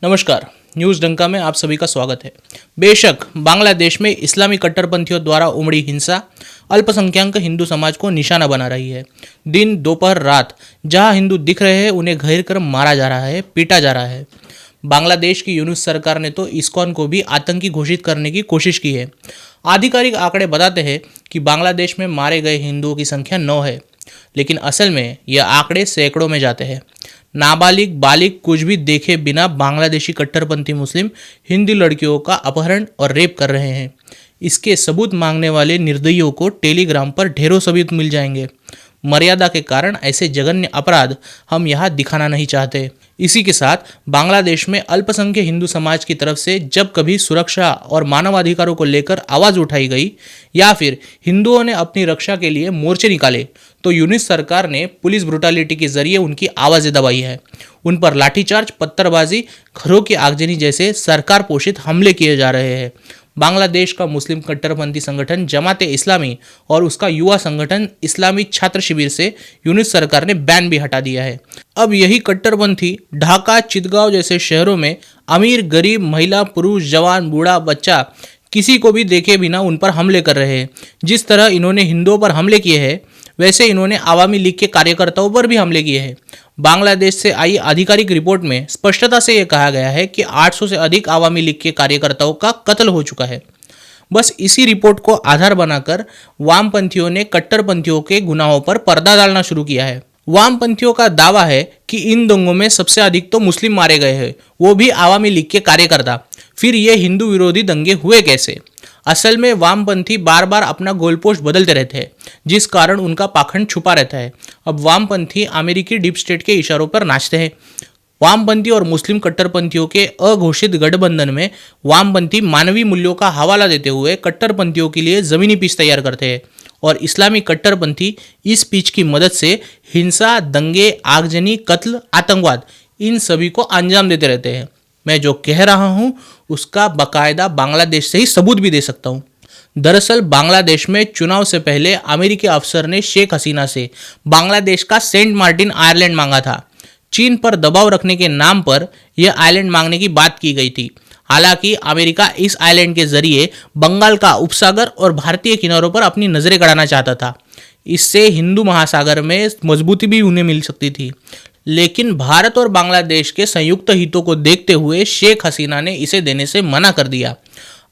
नमस्कार। न्यूज़ डंका में आप सभी का स्वागत है। बेशक बांग्लादेश में इस्लामी कट्टरपंथियों द्वारा उमड़ी हिंसा अल्पसंख्यक हिंदू समाज को निशाना बना रही है। दिन दोपहर रात जहां हिंदू दिख रहे हैं उन्हें घेर कर मारा जा रहा है, पीटा जा रहा है। बांग्लादेश की यूनुस सरकार ने तो इस्कॉन को भी आतंकी घोषित करने की कोशिश की है। आधिकारिक आंकड़े बताते हैं कि बांग्लादेश में मारे गए हिंदुओं की संख्या 9 है, लेकिन असल में यह आंकड़े सैकड़ों में जाते हैं। नाबालिग बालिग कुछ भी देखे बिना बांग्लादेशी कट्टरपंथी मुस्लिम हिंदू लड़कियों का अपहरण और रेप कर रहे हैं। इसके सबूत मांगने वाले निर्दयियों को टेलीग्राम पर ढेरों सबूत मिल जाएंगे। मर्यादा के कारण ऐसे जघन्य अपराध हम यहाँ दिखाना नहीं चाहते। इसी के साथ बांग्लादेश में अल्पसंख्यक हिंदू समाज की तरफ से जब कभी सुरक्षा और मानवाधिकारों को लेकर आवाज़ उठाई गई या फिर हिंदुओं ने अपनी रक्षा के लिए मोर्चे निकाले तो यूनिस सरकार ने पुलिस ब्रुटालिटी के जरिए उनकी आवाज़ें दबाई है। उन पर लाठीचार्ज, पत्थरबाजी, घरों की आगजनी जैसे सरकार पोषित हमले किए जा रहे हैं। बांग्लादेश का मुस्लिम कट्टरपंथी संगठन जमाते इस्लामी और उसका युवा संगठन इस्लामी छात्र शिविर से यूनिस सरकार ने बैन भी हटा दिया है। अब यही कट्टरपंथी ढाका, चितगांव जैसे शहरों में अमीर, गरीब, महिला, पुरुष, जवान, बूढ़ा, बच्चा किसी को भी देखे बिना उन पर हमले कर रहे हैं। जिस तरह इन्होंने हिंदुओं पर हमले किए हैं वैसे इन्होंने आवामी लीग के कार्यकर्ताओं पर भी हमले किए हैं। बांग्लादेश से आई आधिकारिक रिपोर्ट में स्पष्टता से यह कहा गया है कि 800 से अधिक आवामी लीग के कार्यकर्ताओं का कत्ल हो चुका है। बस इसी रिपोर्ट को आधार बनाकर वामपंथियों ने कट्टरपंथियों के गुनाहों पर पर्दा डालना शुरू किया है। वामपंथियों का दावा है कि इन दंगों में सबसे अधिक तो मुस्लिम मारे गए हैं, वो भी आवामी लीग के कार्यकर्ता। फिर ये हिंदू विरोधी दंगे हुए कैसे? असल में वामपंथी बार बार अपना गोलपोस्ट बदलते रहते हैं, जिस कारण उनका पाखंड छुपा रहता है। अब वामपंथी अमेरिकी डीप स्टेट के इशारों पर नाचते हैं। वामपंथी और मुस्लिम कट्टरपंथियों के अघोषित गठबंधन में वामपंथी मानवीय मूल्यों का हवाला देते हुए कट्टरपंथियों के लिए जमीनी पिच तैयार करते हैं और इस्लामी कट्टरपंथी इस पिच की मदद से हिंसा, दंगे, आगजनी, कत्ल, आतंकवाद इन सभी को अंजाम देते रहते हैं। मैं जो कह रहा हूं उसका बाकायदा बांग्लादेश से ही सबूत भी दे सकता हूं। दरअसल बांग्लादेश में चुनाव से पहले अमेरिकी अफसर ने शेख हसीना से बांग्लादेश का सेंट मार्टिन आइलैंड मांगा था। चीन पर दबाव रखने के नाम पर यह आइलैंड मांगने की बात की गई थी। हालांकि अमेरिका इस आइलैंड के जरिए बंगाल का उपसागर और भारतीय किनारों पर अपनी नजरें गड़ाना चाहता था। इससे हिंदू महासागर में मजबूती भी उन्हें मिल सकती थी। लेकिन भारत और बांग्लादेश के संयुक्त हितों को देखते हुए शेख हसीना ने इसे देने से मना कर दिया।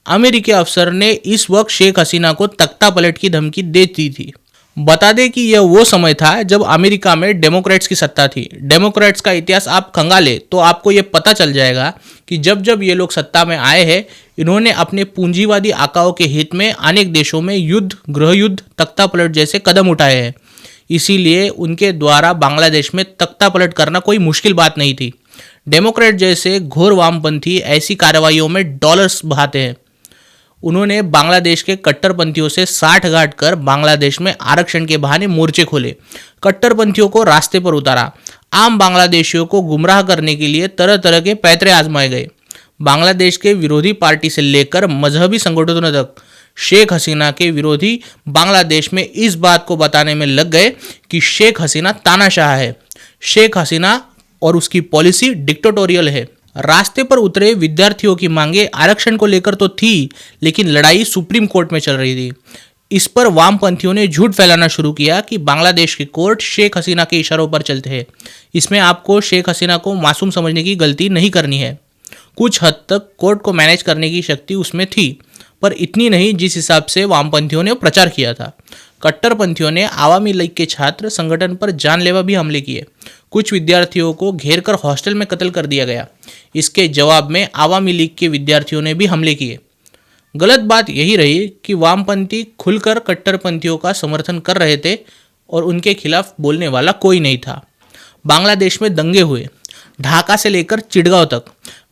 अमेरिकी अफसर ने इस वक्त शेख हसीना को तख्ता पलट की धमकी दे दी थी। बता दें कि यह वो समय था जब अमेरिका में डेमोक्रेट्स की सत्ता थी। डेमोक्रेट्स का इतिहास आप खंगाले तो आपको यह पता चल जाएगा कि जब जब ये लोग सत्ता में आए हैं इन्होंने अपने पूंजीवादी आकाओं के हित में अनेक देशों में युद्ध, गृह युद्ध, तख्ता पलट जैसे कदम उठाए हैं। इसीलिए उनके द्वारा बांग्लादेश में तख्ता पलट करना कोई मुश्किल बात नहीं थी। डेमोक्रेट जैसे घोर वामपंथी ऐसी कार्रवाइयों में डॉलर्स बहाते हैं। उन्होंने बांग्लादेश के कट्टरपंथियों से साठ गांठ कर बांग्लादेश में आरक्षण के बहाने मोर्चे खोले, कट्टरपंथियों को रास्ते पर उतारा। आम बांग्लादेशियों को गुमराह करने के लिए तरह तरह के पैतरे आजमाए गए। बांग्लादेश के विरोधी पार्टी से लेकर मजहबी संगठनों तक शेख हसीना के विरोधी बांग्लादेश में इस बात को बताने में लग गए कि शेख हसीना तानाशाह है। शेख हसीना और उसकी पॉलिसी डिक्टेटोरियल है। रास्ते पर उतरे विद्यार्थियों की मांगे आरक्षण को लेकर तो थी, लेकिन लड़ाई सुप्रीम कोर्ट में चल रही थी। इस पर वामपंथियों ने झूठ फैलाना शुरू किया कि बांग्लादेश के कोर्ट शेख हसीना के इशारों पर चलते हैं। इसमें आपको शेख हसीना को मासूम समझने की गलती नहीं करनी है। कुछ हद तक कोर्ट को मैनेज करने की शक्ति उसमें थी, पर इतनी नहीं जिस हिसाब से वामपंथियों ने प्रचार किया था। कट्टरपंथियों ने आवामी लीग के छात्र संगठन पर जानलेवा भी हमले किए। कुछ विद्यार्थियों को घेरकर हॉस्टल में कत्ल कर दिया गया। इसके जवाब में आवामी लीग के विद्यार्थियों ने भी हमले किए। गलत बात यही रही कि वामपंथी खुलकर कट्टरपंथियों का समर्थन कर रहे थे और उनके खिलाफ बोलने वाला कोई नहीं था। बांग्लादेश में दंगे हुए, ढाका से लेकर चिटगांव तक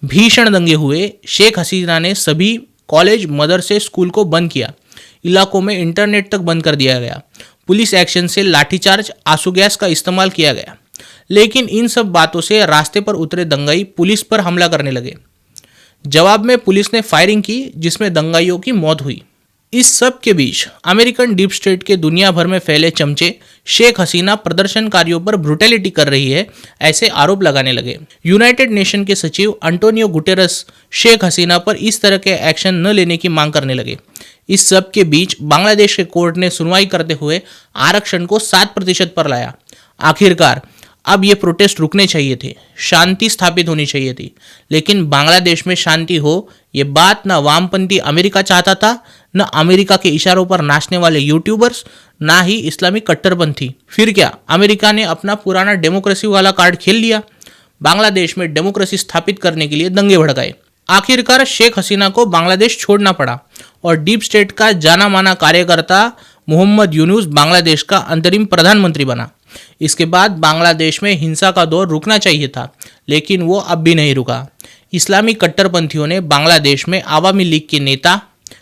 भीषण दंगे हुए। शेख हसीना ने सभी कॉलेज, मदरसे, स्कूल को बंद किया। इलाकों में इंटरनेट तक बंद कर दिया गया। पुलिस एक्शन से लाठीचार्ज, आंसू गैस का इस्तेमाल किया गया। लेकिन इन सब बातों से रास्ते पर उतरे दंगाई पुलिस पर हमला करने लगे। जवाब में पुलिस ने फायरिंग की जिसमें दंगाइयों की मौत हुई। इस सब के बीच अमेरिकन डीप स्टेट के दुनिया भर में फैले चमचे शेख हसीना प्रदर्शनकारियों पर ब्रुटैलिटी कर रही है, ऐसे आरोप लगाने लगे। यूनाइटेड नेशन के सचिव अंटोनियो गुटेरस शेख हसीना पर इस तरह के एक्शन न लेने की मांग करने लगे। इस सब के बीच बांग्लादेश के कोर्ट ने सुनवाई करते हुए आरक्षण को 7% पर लाया। आखिरकार अब ये प्रोटेस्ट रुकने चाहिए थे, शांति स्थापित होनी चाहिए थी, लेकिन बांग्लादेश में शांति हो ये बात न वामपंथी अमेरिका चाहता था, न अमेरिका के इशारों पर नाचने वाले यूट्यूबर्स, ना ही इस्लामिक कट्टरपंथी। फिर क्या, अमेरिका ने अपना पुराना डेमोक्रेसी वाला कार्ड खेल लिया। बांग्लादेश में डेमोक्रेसी स्थापित करने के लिए दंगे भड़काए। आखिरकार शेख हसीना को बांग्लादेश छोड़ना पड़ा और डीप स्टेट का जाना माना कार्यकर्ता मोहम्मद यूनुस बांग्लादेश का अंतरिम प्रधानमंत्री बना। इसके बाद बांग्लादेश में हिंसा का दौर रुकना चाहिए था, लेकिन वो अब भी नहीं रुका। इस्लामी कट्टरपंथियों ने बांग्लादेश में आवामी लीग के नेता,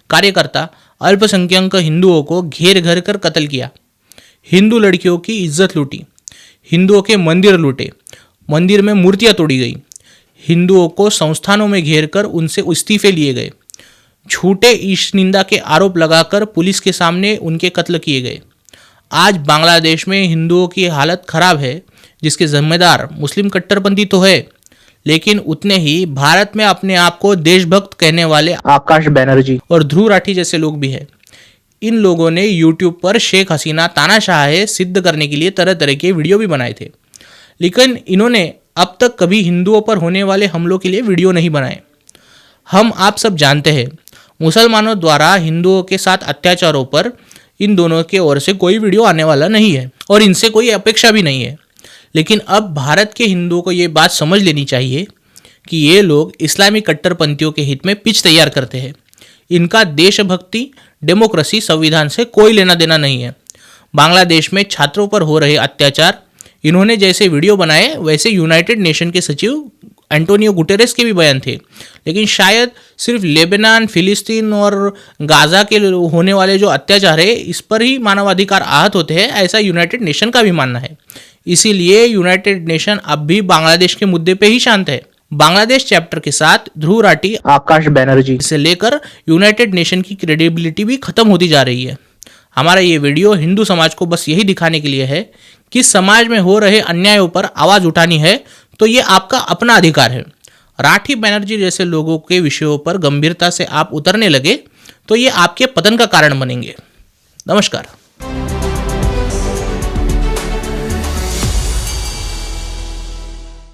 कार्यकर्ता, अल्पसंख्यक हिंदुओं को घेर घर कर कत्ल किया। हिंदू लड़कियों की इज्जत लूटी, हिंदुओं के मंदिर लूटे, मंदिर में मूर्तियां तोड़ी गई, हिंदुओं को संस्थानों में घेर कर उनसे इस्तीफे लिए गए, झूठे ईश निंदा के आरोप लगाकर पुलिस के सामने उनके कत्ल किए गए। आज बांग्लादेश में हिंदुओं की हालत खराब है, जिसके जिम्मेदार मुस्लिम कट्टरपंथी तो है, लेकिन उतने ही भारत में अपने आप को देशभक्त कहने वाले आकाश बनर्जी और ध्रुव राठी जैसे लोग भी हैं। इन लोगों ने यूट्यूब पर शेख हसीना तानाशाह है सिद्ध करने के लिए तरह तरह के वीडियो भी बनाए थे, लेकिन इन्होंने अब तक कभी हिंदुओं पर होने वाले हमलों के लिए वीडियो नहीं बनाए। हम आप सब जानते हैं, मुसलमानों द्वारा हिंदुओं के साथ अत्याचारों पर इन दोनों के ओर से कोई वीडियो आने वाला नहीं है और इनसे कोई अपेक्षा भी नहीं है। लेकिन अब भारत के हिंदुओं को ये बात समझ लेनी चाहिए कि ये लोग इस्लामी कट्टरपंथियों के हित में पिच तैयार करते हैं। इनका देशभक्ति, डेमोक्रेसी, संविधान से कोई लेना देना नहीं है। बांग्लादेश में छात्रों पर हो रहे अत्याचार, इन्होंने जैसे वीडियो बनाए वैसे यूनाइटेड नेशन के सचिव एंटोनियो गुटेरेस के भी बयान थे, लेकिन शायद सिर्फ लेबनान, फिलिस्तीन और गाजा के होने वाले जो अत्याचार है इस पर ही मानवाधिकार आहत होते हैं, ऐसा यूनाइटेड नेशन का भी मानना है। इसीलिए यूनाइटेड नेशन अब भी बांग्लादेश के मुद्दे पे ही शांत है। बांग्लादेश चैप्टर के साथ ध्रुव राठी, आकाश बनर्जी से लेकर यूनाइटेड नेशन की क्रेडिबिलिटी भी खत्म होती जा रही है। हमारा ये वीडियो हिंदू समाज को बस यही दिखाने के लिए है कि समाज में हो रहे अन्यायों पर आवाज उठानी है तो ये आपका अपना अधिकार है। राठी, बनर्जी जैसे लोगों के विषयों पर गंभीरता से आप उतरने लगे तो ये आपके पतन का कारण बनेंगे। नमस्कार।